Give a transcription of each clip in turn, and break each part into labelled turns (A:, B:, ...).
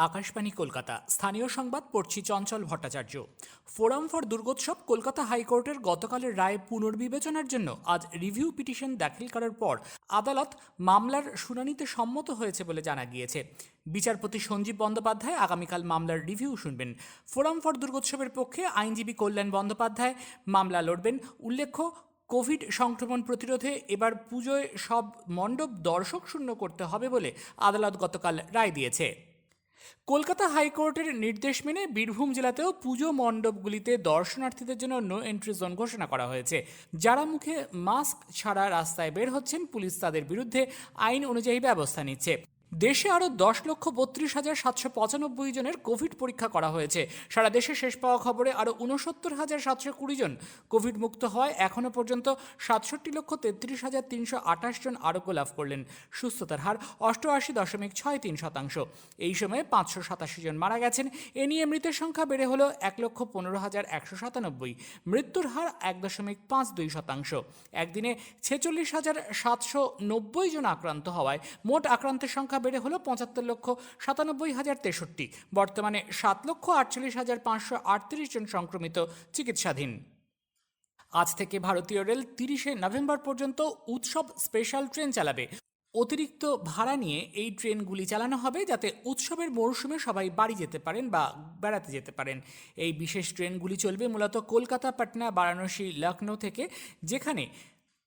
A: আকাশবাণী কলকাতা। স্থানীয় সংবাদ পড়ছি চঞ্চল ভট্টাচার্য। ফোরাম ফর দুর্গোৎসব কলকাতা হাইকোর্টের গতকালের রায় পুনর্বিবেচনার জন্য আজ রিভিউ পিটিশন দাখিল করার পর আদালত মামলার শুনানিতে সম্মত হয়েছে বলে জানা গিয়েছে। বিচারপতি সঞ্জীব বন্দ্যোপাধ্যায় আগামীকাল মামলার রিভিউ শুনবেন। ফোরাম ফর দুর্গোৎসবের পক্ষে আইনজীবী কল্যাণ বন্দ্যোপাধ্যায় মামলা লড়বেন। উল্লেখ্য, কোভিড সংক্রমণ প্রতিরোধে এবার পুজোয় সব মণ্ডপ দর্শক শূন্য করতে হবে বলে আদালত গতকাল রায় দিয়েছে। কলকাতা হাইকোর্টের নির্দেশ মেনে বীরভূম জেলাতেও পুজো মণ্ডপগুলিতে দর্শনার্থীদের জন্য নো এন্ট্রি জোন ঘোষণা করা হয়েছে। যারা মুখে মাস্ক ছাড়া রাস্তায় বের হচ্ছেন, পুলিশ তাদের বিরুদ্ধে আইন অনুযায়ী ব্যবস্থা নিচ্ছে। দেশে আরও 10,32,795 জনের কোভিড পরীক্ষা করা হয়েছে। সারা দেশে শেষ পাওয়া খবরে আরও 69,720 জন কোভিড মুক্ত হওয়ায় এখনও পর্যন্ত 67,33,328 জন আরোগ্য লাভ করলেন। সুস্থতার হার 88.63%। এই সময়ে 587 জন মারা গেছেন। এ নিয়ে মৃতের সংখ্যা বেড়ে হল 1,15,197। মৃত্যুর হার 1.52%। একদিনে 46,790 জন আক্রান্ত হওয়ায় মোট আক্রান্তের সংখ্যা বেড়ে হল 75,97,063। বর্তমানে 7,48,538 জন সংক্রমিত চিকিৎসাধীন। আজ থেকে ভারতীয় রেল 30শে নভেম্বর পর্যন্ত উৎসব স্পেশাল ট্রেন চালাবে। অতিরিক্ত ভাড়া নিয়ে এই ট্রেনগুলি চালানো হবে যাতে উৎসবের মরশুমে সবাই বাড়ি যেতে পারেন বা বেড়াতে যেতে পারেন। এই বিশেষ ট্রেনগুলি চলবে মূলত কলকাতা, পাটনা, বারাণসী, লখনৌ থেকে, যেখানে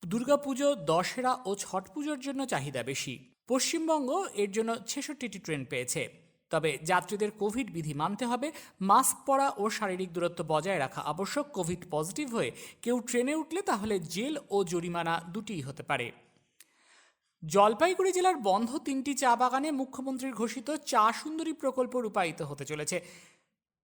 A: দুর্গাপুজো, দশেরা ও ছট পুজোর জন্য চাহিদা বেশি। পশ্চিমবঙ্গ এর জন্য 66টি ট্রেন পেয়েছে। তবে যাত্রীদের কোভিড বিধি মানতে হবে, মাস্ক পরা ও শারীরিক দূরত্ব বজায় রাখা আবশ্যক। কোভিড পজিটিভ হয়ে কেউ ট্রেনে উঠলে তাহলে জেল ও জরিমানা দুটিই হতে পারে। জলপাইগুড়ি জেলার বন্ধ 3টি চা বাগানে মুখ্যমন্ত্রীর ঘোষিত চা সুন্দরী প্রকল্প রূপায়িত হতে চলেছে।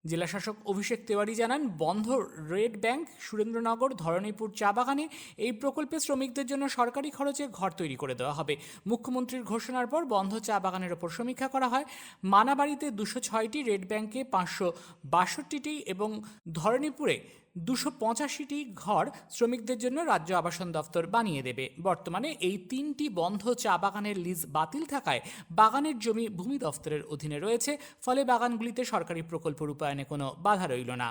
A: জেলাশাসক অভিষেক তেওয়ারি জানান, বন্ধ রেড ব্যাংক, সুরেন্দ্রনগর, ধরণীপুর চা বাগানে এই প্রকল্পে শ্রমিকদের জন্য সরকারি খরচে ঘর তৈরি করে দেওয়া হবে। মুখ্যমন্ত্রীর ঘোষণার পর বন্ধ চা বাগানের ওপর সমীক্ষা করা হয়। মানাবাড়িতে 206টি, রেড ব্যাংকে 562টি এবং ধরণীপুরে 285টি ঘর শ্রমিকদের জন্য রাজ্য আবাসন দপ্তর বানিয়ে দেবে। বর্তমানে এই 3টি বন্ধ চা বাগানের লিজ বাতিল থাকায় বাগানের জমি ভূমি দপ্তরের অধীনে রয়েছে। ফলে বাগানগুলিতে সরকারি প্রকল্প রূপায়ণে কোনো বাধা রইল না।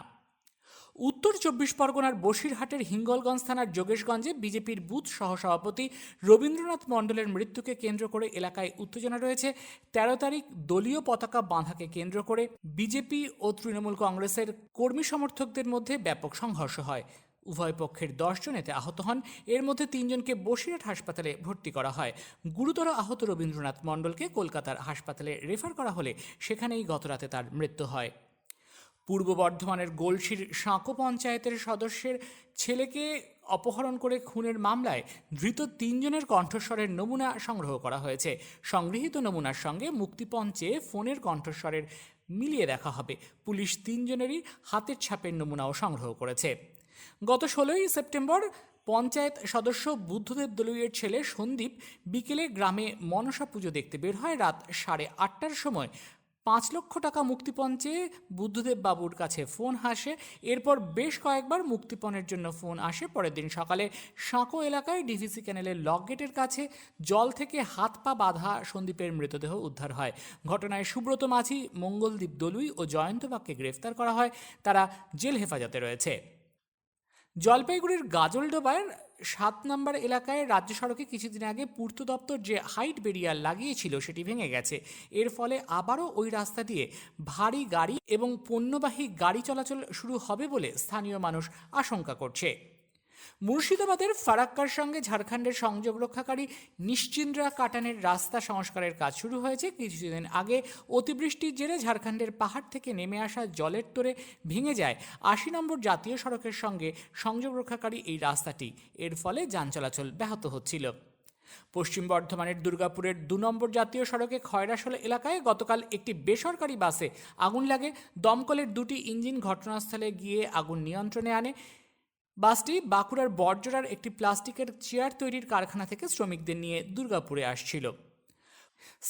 A: উত্তর 24 পরগনার বসিরহাটের হিঙ্গলগঞ্জ থানার যোগেশগঞ্জে বিজেপির বুথ সহসভাপতি রবীন্দ্রনাথ মণ্ডলের মৃত্যুকে কেন্দ্র করে এলাকায় উত্তেজনা রয়েছে। 13 তারিখ দলীয় পতাকা বাঁধাকে কেন্দ্র করে বিজেপি ও তৃণমূল কংগ্রেসের কর্মী সমর্থকদের মধ্যে ব্যাপক সংঘর্ষ হয়। উভয় পক্ষের 10 জন এতে আহত হন। এর মধ্যে 3 জনকে বসিরহাট হাসপাতালে ভর্তি করা হয়। গুরুতর আহত রবীন্দ্রনাথ মণ্ডলকে কলকাতার হাসপাতালে রেফার করা হলে সেখানেই গতরাতে তার মৃত্যু হয়। পূর্ব বর্ধমানের গোলসির সাঁকো পঞ্চায়েতের সদস্যের ছেলেকে অপহরণ করে খুনের মামলায় ধৃত 3 জনের কণ্ঠস্বরের নমুনা সংগ্রহ করা হয়েছে। সংগৃহীত নমুনার সঙ্গে মুক্তিপণ চেয়ে ফোনের কণ্ঠস্বরের মিলিয়ে দেখা হবে। পুলিশ 3 জনেরই হাতের ছাপের নমুনাও সংগ্রহ করেছে। গত 16ই সেপ্টেম্বর পঞ্চায়েত সদস্য বুদ্ধদেব দলুইয়ের ছেলে সন্দীপ বিকেলে গ্রামে মনসা পুজো দেখতে বের হয়। রাত 8:30টার সময় 5 লক্ষ টাকা মুক্তিপণ চেয়ে বুদ্ধদেব বাবুর কাছে ফোন আসে। এরপর বেশ কয়েকবার মুক্তিপণের জন্য ফোন আসে। পরের দিন সকালে সাঁকো এলাকায় ডিভিসি ক্যানেলের লক গেটের কাছে জল থেকে হাত পা বাঁধা সন্দীপের মৃতদেহ উদ্ধার হয়। ঘটনায় সুব্রত মাঝি, মঙ্গলদীপ দলুই ও জয়ন্ত বাগকে গ্রেফতার করা হয়। তারা জেল হেফাজতে রয়েছে। জলপাইগুড়ির গাজলডোবায় 7 নম্বর এলাকায় রাজ্য সড়কে কিছুদিন আগে পূর্ত দপ্তর যে হাইট ব্যারিয়ার লাগিয়েছিল সেটি ভেঙে গেছে। এর ফলে আবারও ওই রাস্তা দিয়ে ভারী গাড়ি এবং পণ্যবাহী গাড়ি চলাচল শুরু হবে বলে স্থানীয় মানুষ আশঙ্কা করছে। মুর্শিদাবাদের ফারাক্কার সঙ্গে ঝাড়খণ্ডের সংযোগ রক্ষাকারী নিশ্চিন্দ্রা কাটানের রাস্তা সংস্কারের কাজ শুরু হয়েছে। কিছুদিন আগে অতিবৃষ্টির জেরে ঝাড়খণ্ডের পাহাড় থেকে নেমে আসা জলের তোড়ে ভেঙে যায় 80 নম্বর জাতীয় সড়কের সঙ্গে সংযোগ রক্ষাকারী এই রাস্তাটি। এর ফলে যান চলাচল ব্যাহত হচ্ছিল। পশ্চিম বর্ধমানের দুর্গাপুরের 2 নম্বর জাতীয় সড়কে খয়রাশোল এলাকায় গতকাল একটি বেসরকারি বাসে আগুন লাগে। দমকলের 2টি ইঞ্জিন ঘটনাস্থলে গিয়ে আগুন নিয়ন্ত্রণে আনে। বাসটি বাঁকুড়ার বড়জোড়ার একটি প্লাস্টিকের চেয়ার তৈরির কারখানা থেকে শ্রমিকদের নিয়ে দুর্গাপুরে আসছিল।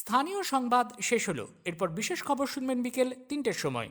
A: স্থানীয় সংবাদ শেষ হলো। এরপর বিশেষ খবর শুনবেন বিকেল 3টের সময়।